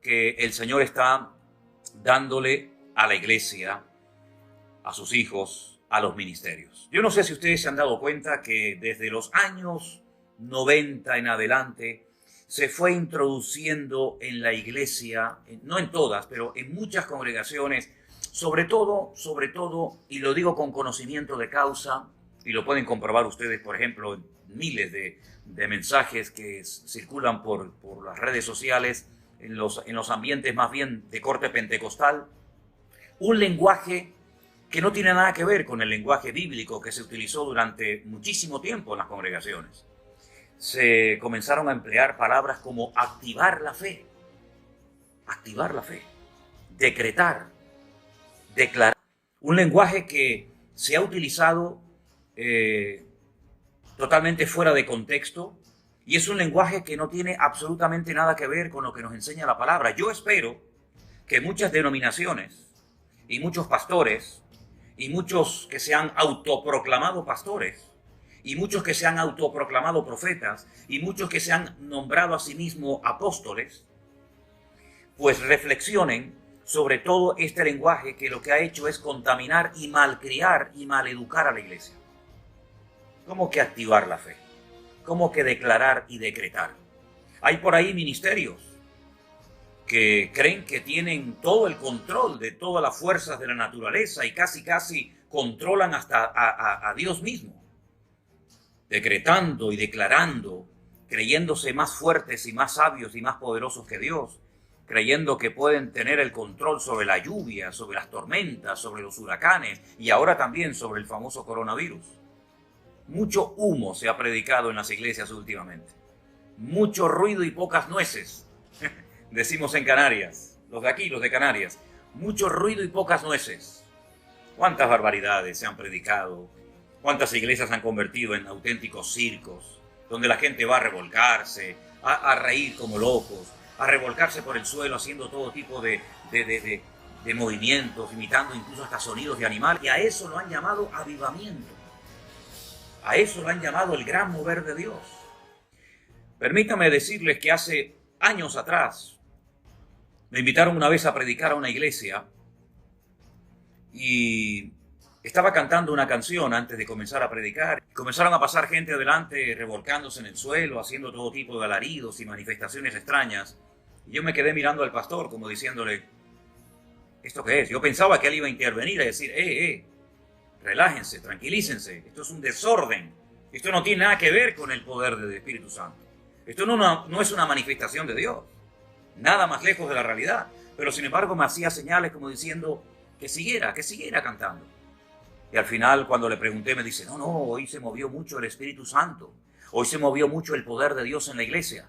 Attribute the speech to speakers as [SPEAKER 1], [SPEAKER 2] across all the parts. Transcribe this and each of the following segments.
[SPEAKER 1] que el Señor está dándole a la iglesia, a sus hijos, a los ministerios. Yo no sé si ustedes se han dado cuenta que desde los años 90 en adelante se fue introduciendo en la iglesia, no en todas, pero en muchas congregaciones, sobre todo, y lo digo con conocimiento de causa, y lo pueden comprobar ustedes, por ejemplo, en miles de mensajes que circulan por las redes sociales, en los ambientes más bien de corte pentecostal, un lenguaje que no tiene nada que ver con el lenguaje bíblico que se utilizó durante muchísimo tiempo en las congregaciones. Se comenzaron a emplear palabras como activar la fe, decretar, declarar. Un lenguaje que se ha utilizado totalmente fuera de contexto y es un lenguaje que no tiene absolutamente nada que ver con lo que nos enseña la palabra. Yo espero que muchas denominaciones y muchos pastores y muchos que se han autoproclamado pastores y muchos que se han autoproclamado profetas y muchos que se han nombrado a sí mismos apóstoles, pues reflexionen sobre todo este lenguaje que lo que ha hecho es contaminar y malcriar y maleducar a la iglesia. ¿Cómo que activar la fe? ¿Cómo que declarar y decretar? Hay por ahí ministerios que creen que tienen todo el control de todas las fuerzas de la naturaleza y casi controlan hasta a Dios mismo, decretando y declarando, creyéndose más fuertes y más sabios y más poderosos que Dios, creyendo que pueden tener el control sobre la lluvia, sobre las tormentas, sobre los huracanes y ahora también sobre el famoso coronavirus. Mucho humo se ha predicado en las iglesias últimamente. Mucho ruido y pocas nueces. Decimos en Canarias, los de aquí, los de Canarias. Mucho ruido y pocas nueces. ¿Cuántas barbaridades se han predicado? ¿Cuántas iglesias han convertido en auténticos circos? Donde la gente va a revolcarse, a reír como locos, a revolcarse por el suelo haciendo todo tipo de movimientos, imitando incluso hasta sonidos de animal. Y a eso lo han llamado avivamiento. A eso lo han llamado el gran mover de Dios. Permítame decirles que hace años atrás me invitaron una vez a predicar a una iglesia y estaba cantando una canción antes de comenzar a predicar. Comenzaron a pasar gente adelante revolcándose en el suelo, haciendo todo tipo de alaridos y manifestaciones extrañas. Y yo me quedé mirando al pastor como diciéndole, ¿esto qué es? Yo pensaba que él iba a intervenir y decir, relájense, tranquilícense, esto es un desorden, esto no tiene nada que ver con el poder del Espíritu Santo. Esto no es una manifestación de Dios, nada más lejos de la realidad. Pero sin embargo me hacía señales como diciendo que siguiera cantando. Y al final cuando le pregunté me dice, no, hoy se movió mucho el Espíritu Santo, hoy se movió mucho el poder de Dios en la iglesia.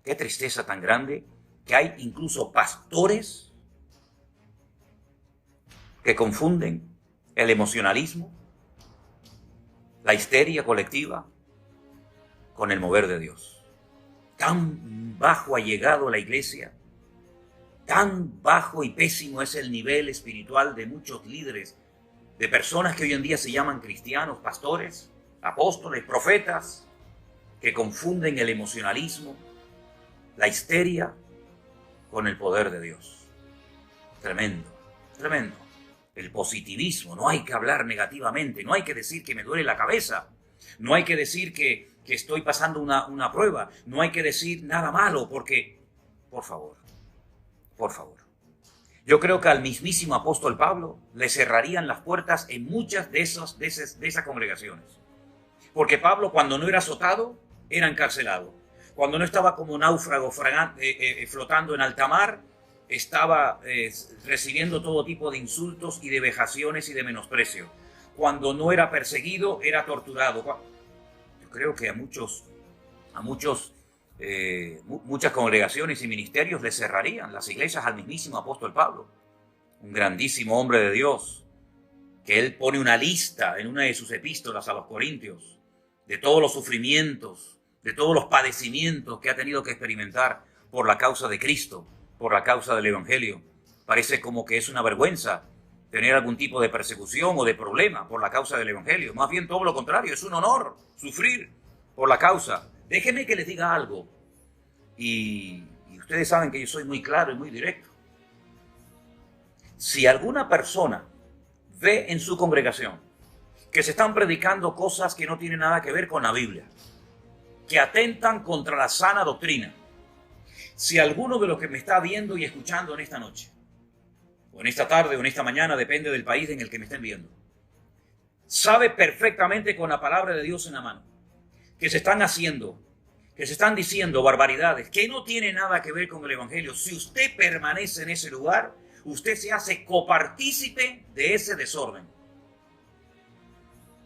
[SPEAKER 1] Qué tristeza tan grande que hay incluso pastores que confunden el emocionalismo, la histeria colectiva con el mover de Dios. Tan bajo ha llegado la iglesia, tan bajo y pésimo es el nivel espiritual de muchos líderes, de personas que hoy en día se llaman cristianos, pastores, apóstoles, profetas, que confunden el emocionalismo, la histeria con el poder de Dios. Tremendo, tremendo. El positivismo, no hay que hablar negativamente, no hay que decir que me duele la cabeza, no hay que decir que estoy pasando una prueba, no hay que decir nada malo, porque, por favor, yo creo que al mismísimo apóstol Pablo le cerrarían las puertas en muchas de esas congregaciones. Porque Pablo, cuando no era azotado, era encarcelado. Cuando no estaba como náufrago flotando en alta mar, estaba recibiendo todo tipo de insultos y de vejaciones y de menosprecio. Cuando no era perseguido, era torturado. Yo creo que a muchas congregaciones y ministerios le cerrarían las iglesias al mismísimo apóstol Pablo, un grandísimo hombre de Dios, que él pone una lista en una de sus epístolas a los Corintios de todos los sufrimientos, de todos los padecimientos que ha tenido que experimentar por la causa de Cristo, por la causa del Evangelio. Parece como que es una vergüenza tener algún tipo de persecución o de problema por la causa del Evangelio. Más bien todo lo contrario, es un honor sufrir por la causa. Déjenme que les diga algo. Y y ustedes saben que yo soy muy claro y muy directo. Si alguna persona ve en su congregación que se están predicando cosas que no tienen nada que ver con la Biblia, que atentan contra la sana doctrina, si alguno de los que me está viendo y escuchando en esta noche, o en esta tarde o en esta mañana, depende del país en el que me estén viendo, sabe perfectamente con la palabra de Dios en la mano que se están haciendo, que se están diciendo barbaridades, que no tiene nada que ver con el Evangelio, si usted permanece en ese lugar, usted se hace copartícipe de ese desorden.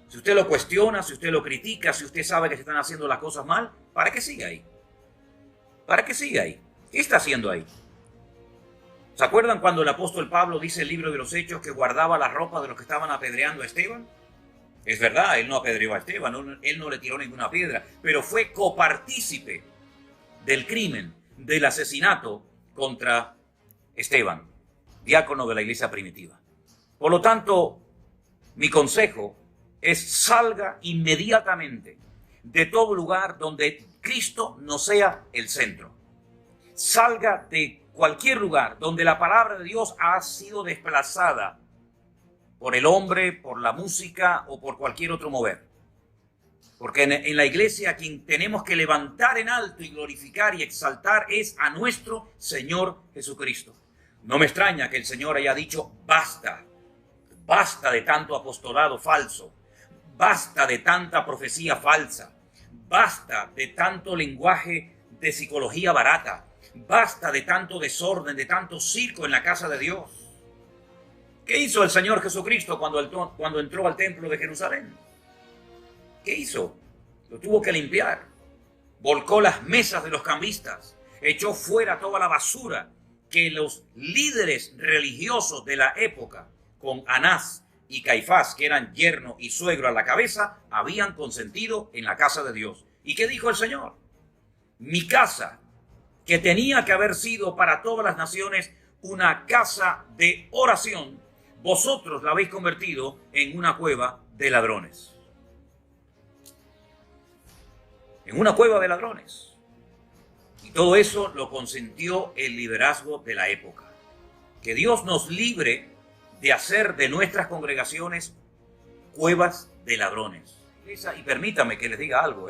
[SPEAKER 1] Si usted lo cuestiona, si usted lo critica, si usted sabe que se están haciendo las cosas mal, ¿para qué sigue ahí? ¿Para qué sigue ahí? ¿Qué está haciendo ahí? ¿Se acuerdan cuando el apóstol Pablo dice en el libro de los Hechos que guardaba la ropa de los que estaban apedreando a Esteban? Es verdad, él no apedreó a Esteban, él no le tiró ninguna piedra, pero fue copartícipe del crimen, del asesinato contra Esteban, diácono de la iglesia primitiva. Por lo tanto, mi consejo es: salga inmediatamente de todo lugar donde Cristo no sea el centro. Salga de cualquier lugar donde la palabra de Dios ha sido desplazada por el hombre, por la música o por cualquier otro mover. Porque en la iglesia a quien tenemos que levantar en alto y glorificar y exaltar es a nuestro Señor Jesucristo. No me extraña que el Señor haya dicho: basta, basta de tanto apostolado falso, basta de tanta profecía falsa, basta de tanto lenguaje de psicología barata, basta de tanto desorden, de tanto circo en la casa de Dios. ¿Qué hizo el Señor Jesucristo cuando entró al templo de Jerusalén? ¿Qué hizo? Lo tuvo que limpiar. Volcó las mesas de los cambistas, echó fuera toda la basura que los líderes religiosos de la época, con Anás y Caifás, que eran yerno y suegro a la cabeza, habían consentido en la casa de Dios. ¿Y qué dijo el Señor? Mi casa, que tenía que haber sido para todas las naciones una casa de oración, vosotros la habéis convertido en una cueva de ladrones. En una cueva de ladrones. Y todo eso lo consentió el liderazgo de la época. Que Dios nos libre de hacer de nuestras congregaciones cuevas de ladrones. Y permítame que les diga algo,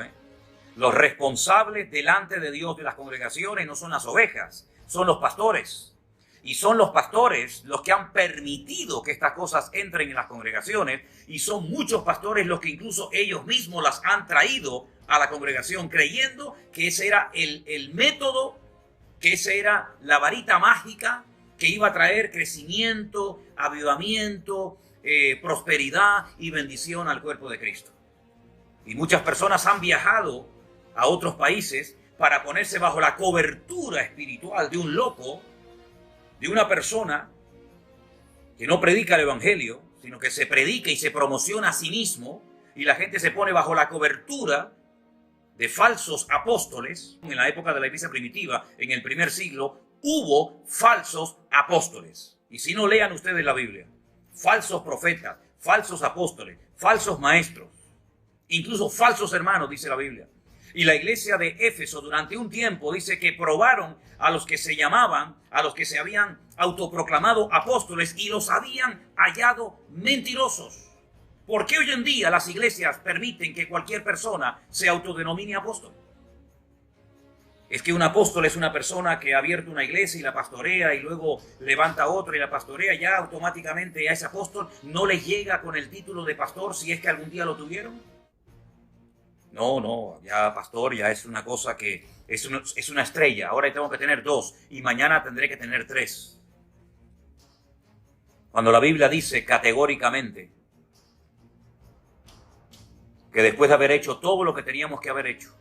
[SPEAKER 1] Los responsables delante de Dios de las congregaciones no son las ovejas, son los pastores. Y son los pastores los que han permitido que estas cosas entren en las congregaciones, y son muchos pastores los que incluso ellos mismos las han traído a la congregación, creyendo que ese era el método, que esa era la varita mágica que iba a traer crecimiento, avivamiento, prosperidad y bendición al cuerpo de Cristo. Y muchas personas han viajado a otros países para ponerse bajo la cobertura espiritual de un loco, de una persona que no predica el evangelio, sino que se predica y se promociona a sí mismo, y la gente se pone bajo la cobertura de falsos apóstoles. En la época de la iglesia primitiva, en el primer siglo, hubo falsos apóstoles. Y si no, lean ustedes la Biblia. Falsos profetas, falsos apóstoles, falsos maestros, incluso falsos hermanos, dice la Biblia. Y la iglesia de Éfeso durante un tiempo dice que probaron a los que se llamaban, a los que se habían autoproclamado apóstoles, y los habían hallado mentirosos. ¿Por qué hoy en día las iglesias permiten que cualquier persona se autodenomine apóstol? Es que un apóstol es una persona que ha abierto una iglesia y la pastorea, y luego levanta otra y la pastorea. Ya automáticamente a ese apóstol no le llega con el título de pastor, si es que algún día lo tuvieron. No, ya pastor ya es una cosa que es una estrella. Ahora tengo que tener 2 y mañana tendré que tener 3. Cuando la Biblia dice categóricamente que después de haber hecho todo lo que teníamos que haber hecho,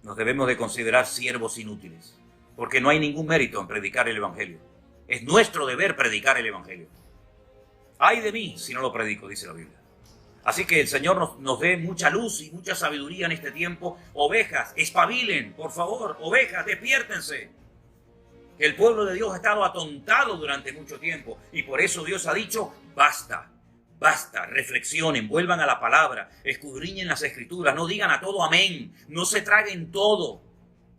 [SPEAKER 1] nos debemos de considerar siervos inútiles, porque no hay ningún mérito en predicar el evangelio. Es nuestro deber predicar el evangelio. Ay de mí si no lo predico, dice la Biblia. Así que el Señor nos dé mucha luz y mucha sabiduría en este tiempo. Ovejas, espabilen, por favor. Ovejas, despiértense. El pueblo de Dios ha estado atontado durante mucho tiempo, y por eso Dios ha dicho: basta, basta, reflexionen, vuelvan a la palabra, escudriñen las escrituras, no digan a todo amén, no se traguen todo.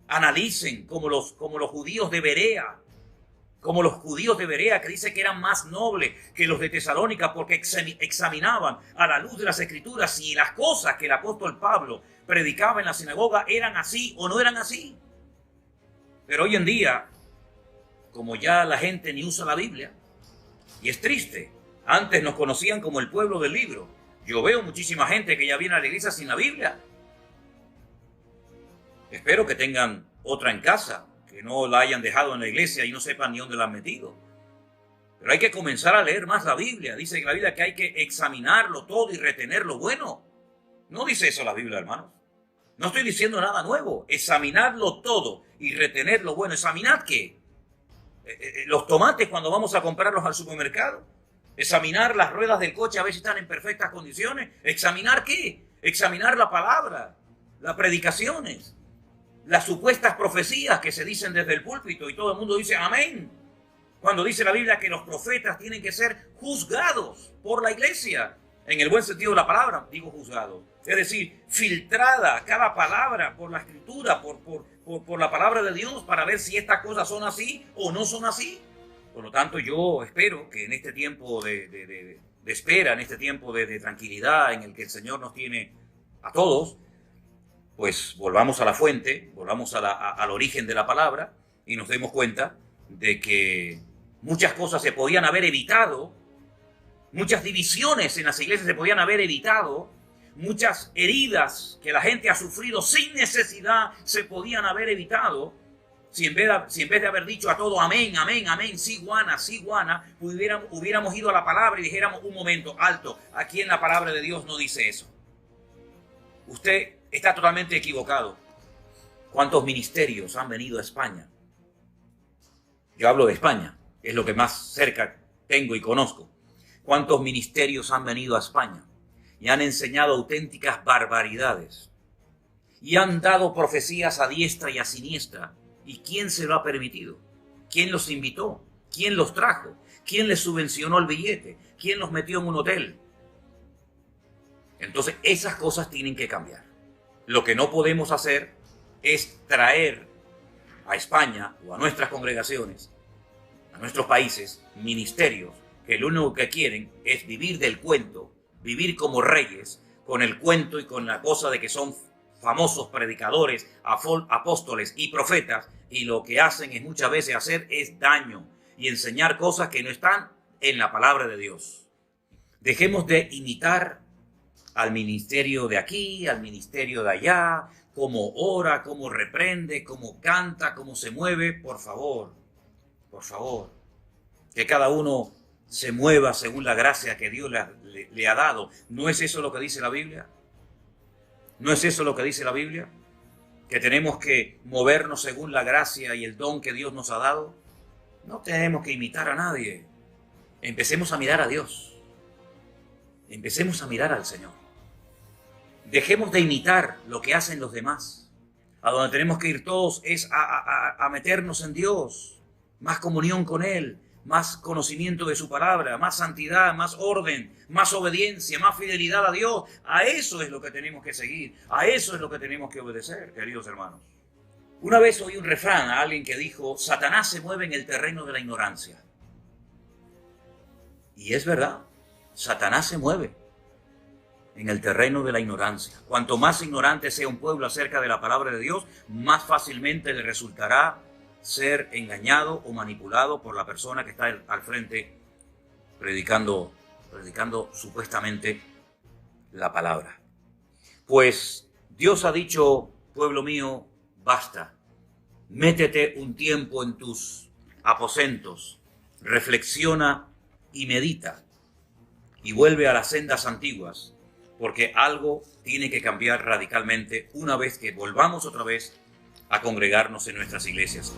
[SPEAKER 1] analicen como los judíos de Berea, que dice que eran más nobles que los de Tesalónica porque examinaban a la luz de las Escrituras si las cosas que el apóstol Pablo predicaba en la sinagoga eran así o no eran así. Pero hoy en día, como ya la gente ni usa la Biblia, y es triste, antes nos conocían como el pueblo del libro. Yo veo muchísima gente que ya viene a la iglesia sin la Biblia. Espero que tengan otra en casa, que no la hayan dejado en la iglesia y no sepan ni dónde la han metido. Pero hay que comenzar a leer más la Biblia. Dice en la Biblia que hay que examinarlo todo y retener lo bueno. No dice eso la Biblia, hermanos. No estoy diciendo nada nuevo. Examinarlo todo y retener lo bueno. ¿Examinar qué? Los tomates cuando vamos a comprarlos al supermercado. Examinar las ruedas del coche a ver si están en perfectas condiciones. ¿Examinar qué? Examinar la palabra, las predicaciones, las supuestas profecías que se dicen desde el púlpito y todo el mundo dice amén. Cuando dice la Biblia que los profetas tienen que ser juzgados por la iglesia, en el buen sentido de la palabra, digo juzgados. Es decir, filtrada cada palabra por la Escritura, por la palabra de Dios para ver si estas cosas son así o no son así. Por lo tanto, yo espero que en este tiempo de espera, en este tiempo de tranquilidad en el que el Señor nos tiene a todos, pues volvamos a la fuente, volvamos al origen de la palabra y nos demos cuenta de que muchas cosas se podían haber evitado, muchas divisiones en las iglesias se podían haber evitado, muchas heridas que la gente ha sufrido sin necesidad se podían haber evitado, si en vez de haber dicho a todo amén, amén, amén, sí, guana, hubiéramos ido a la palabra y dijéramos un momento, alto, aquí en la palabra de Dios no dice eso. Usted está totalmente equivocado. ¿Cuántos ministerios han venido a España? Yo hablo de España, es lo que más cerca tengo y conozco. ¿Cuántos ministerios han venido a España y han enseñado auténticas barbaridades? Y han dado profecías a diestra y a siniestra. ¿Y quién se lo ha permitido? ¿Quién los invitó? ¿Quién los trajo? ¿Quién les subvencionó el billete? ¿Quién los metió en un hotel? Entonces, esas cosas tienen que cambiar. Lo que no podemos hacer es traer a España o a nuestras congregaciones, a nuestros países, ministerios que lo único que quieren es vivir del cuento, vivir como reyes, con el cuento y con la cosa de que son famosos predicadores, apóstoles y profetas, y lo que hacen es muchas veces hacer es daño y enseñar cosas que no están en la palabra de Dios. Dejemos de imitar al ministerio de aquí, al ministerio de allá, cómo ora, cómo reprende, cómo canta, cómo se mueve. Por favor, que cada uno se mueva según la gracia que Dios le ha dado. ¿No es eso lo que dice la Biblia? ¿No es eso lo que dice la Biblia? Que tenemos que movernos según la gracia y el don que Dios nos ha dado. No tenemos que imitar a nadie. Empecemos a mirar a Dios. Empecemos a mirar al Señor. Dejemos de imitar lo que hacen los demás. A donde tenemos que ir todos es a meternos en Dios. Más comunión con Él. Más conocimiento de su palabra, más santidad, más orden, más obediencia, más fidelidad a Dios. A eso es lo que tenemos que seguir, a eso es lo que tenemos que obedecer, queridos hermanos. Una vez oí un refrán a alguien que dijo, Satanás se mueve en el terreno de la ignorancia. Y es verdad, Satanás se mueve en el terreno de la ignorancia. Cuanto más ignorante sea un pueblo acerca de la palabra de Dios, más fácilmente le resultará ser engañado o manipulado por la persona que está al frente predicando supuestamente la palabra. Pues Dios ha dicho, pueblo mío, basta. Métete un tiempo en tus aposentos, reflexiona y medita y vuelve a las sendas antiguas, porque algo tiene que cambiar radicalmente una vez que volvamos otra vez a congregarnos en nuestras iglesias.